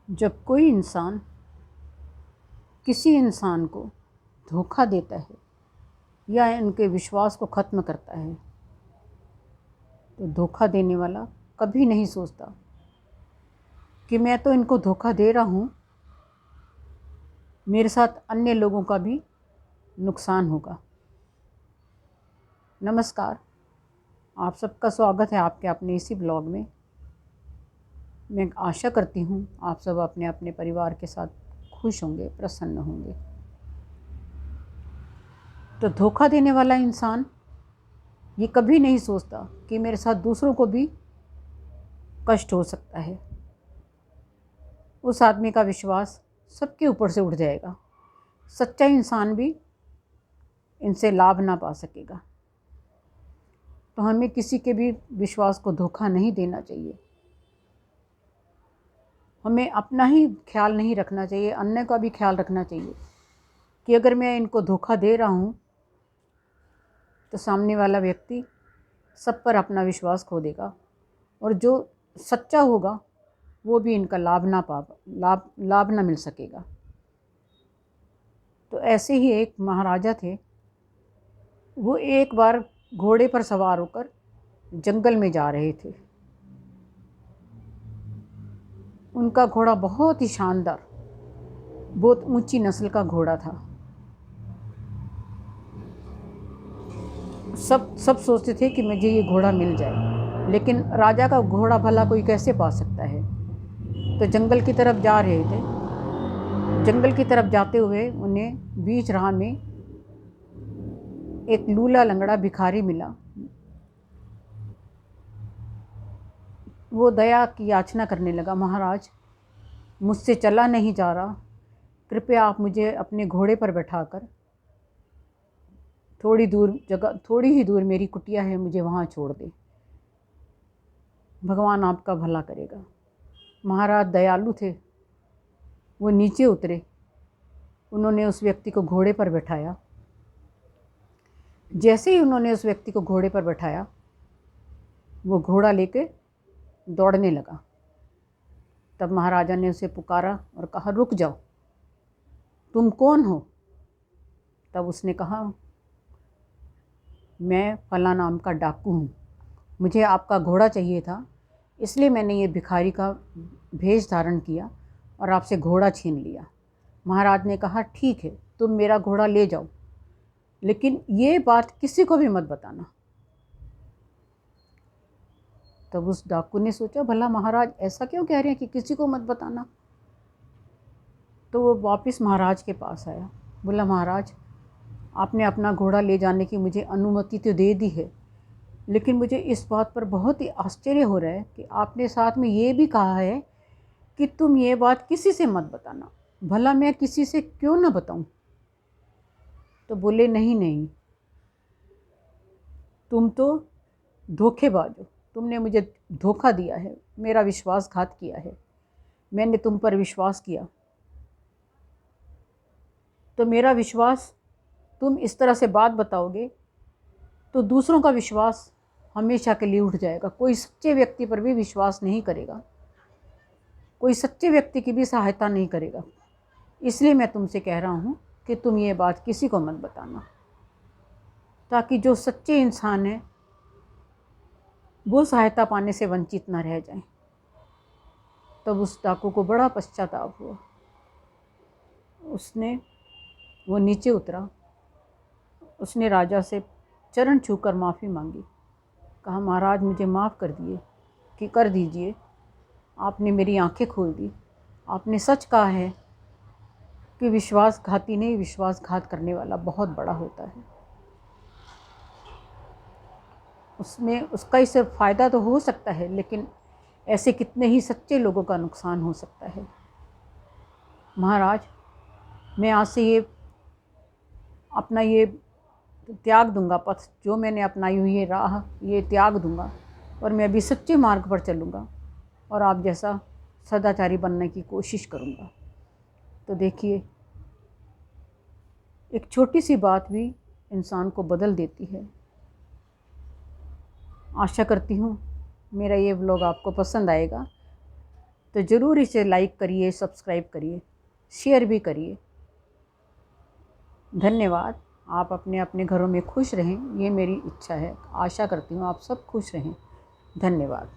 जब कोई इंसान किसी इंसान को धोखा देता है या इनके विश्वास को ख़त्म करता है तो धोखा देने वाला कभी नहीं सोचता कि मैं तो इनको धोखा दे रहा हूँ, मेरे साथ अन्य लोगों का भी नुकसान होगा। नमस्कार, आप सबका स्वागत है आपके अपने इसी ब्लॉग में। मैं आशा करती हूँ आप सब अपने अपने परिवार के साथ खुश होंगे, प्रसन्न होंगे। तो धोखा देने वाला इंसान ये कभी नहीं सोचता कि मेरे साथ दूसरों को भी कष्ट हो सकता है। उस आदमी का विश्वास सबके ऊपर से उठ जाएगा। सच्चा इंसान भी इनसे लाभ ना पा सकेगा। तो हमें किसी के भी विश्वास को धोखा नहीं देना चाहिए। हमें अपना ही ख्याल नहीं रखना चाहिए, अन्य का भी ख्याल रखना चाहिए कि अगर मैं इनको धोखा दे रहा हूँ तो सामने वाला व्यक्ति सब पर अपना विश्वास खो देगा और जो सच्चा होगा वो भी इनका लाभ ना मिल सकेगा। तो ऐसे ही एक महाराजा थे। वो एक बार घोड़े पर सवार होकर जंगल में जा रहे थे। उनका घोड़ा बहुत ही शानदार, बहुत ऊंची नस्ल का घोड़ा था। सब सोचते थे कि मुझे ये घोड़ा मिल जाए, लेकिन राजा का घोड़ा भला कोई कैसे पा सकता है। तो जंगल की तरफ जा रहे थे। जंगल की तरफ जाते हुए उन्हें बीच राह में एक लूला लंगड़ा भिखारी मिला। वो दया की याचना करने लगा, महाराज मुझसे चला नहीं जा रहा, कृपया आप मुझे अपने घोड़े पर बैठाकर थोड़ी ही दूर मेरी कुटिया है, मुझे वहाँ छोड़ दे, भगवान आपका भला करेगा। महाराज दयालु थे। वो नीचे उतरे। उन्होंने उस व्यक्ति को घोड़े पर बैठाया। जैसे ही उन्होंने उस व्यक्ति को घोड़े पर बैठाया, वो घोड़ा लेके दौड़ने लगा। तब महाराजा ने उसे पुकारा और कहा, रुक जाओ, तुम कौन हो? तब उसने कहा, मैं फला नाम का डाकू हूँ, मुझे आपका घोड़ा चाहिए था, इसलिए मैंने ये भिखारी का भेष धारण किया और आपसे घोड़ा छीन लिया। महाराज ने कहा, ठीक है, तुम मेरा घोड़ा ले जाओ, लेकिन ये बात किसी को भी मत बताना। तब उस डाकू ने सोचा, भला महाराज ऐसा क्यों कह रहे हैं कि किसी को मत बताना। तो वो वापस महाराज के पास आया। बोला, महाराज आपने अपना घोड़ा ले जाने की मुझे अनुमति तो दे दी है, लेकिन मुझे इस बात पर बहुत ही आश्चर्य हो रहा है कि आपने साथ में ये भी कहा है कि तुम ये बात किसी से मत बताना। भला मैं किसी से क्यों ना बताऊं? तो बोले, नहीं, तुम तो धोखेबाज हो, तुमने मुझे धोखा दिया है, मेरा विश्वासघात किया है, मैंने तुम पर विश्वास किया, तो मेरा विश्वास तुम इस तरह से बात बताओगे तो दूसरों का विश्वास हमेशा के लिए उठ जाएगा। कोई सच्चे व्यक्ति पर भी विश्वास नहीं करेगा, कोई सच्चे व्यक्ति की भी सहायता नहीं करेगा। इसलिए मैं तुमसे कह रहा हूँ कि तुम ये बात किसी को मत बताना, ताकि जो सच्चे इंसान हैं वो सहायता पाने से वंचित ना रह जाएं। तब उस डाकू को बड़ा पश्चाताप हुआ। वो नीचे उतरा। उसने राजा से चरण छूकर माफ़ी मांगी। कहा, महाराज मुझे माफ़ कर दीजिए, आपने मेरी आंखें खोल दी। आपने सच कहा है कि विश्वासघाती नहीं, विश्वासघात करने वाला बहुत बड़ा होता है। उसमें उसका ही सिर्फ फ़ायदा तो हो सकता है, लेकिन ऐसे कितने ही सच्चे लोगों का नुकसान हो सकता है। महाराज मैं आज से अपना ये त्याग दूंगा, पथ जो मैंने अपनाई हुई है राह, ये त्याग दूंगा और मैं भी सच्चे मार्ग पर चलूँगा और आप जैसा सदाचारी बनने की कोशिश करूँगा। तो देखिए, एक छोटी सी बात भी इंसान को बदल देती है। आशा करती हूँ मेरा ये व्लॉग आपको पसंद आएगा। तो ज़रूर इसे लाइक करिए, सब्सक्राइब करिए, शेयर भी करिए। धन्यवाद। आप अपने अपने घरों में खुश रहें, ये मेरी इच्छा है। आशा करती हूँ आप सब खुश रहें। धन्यवाद।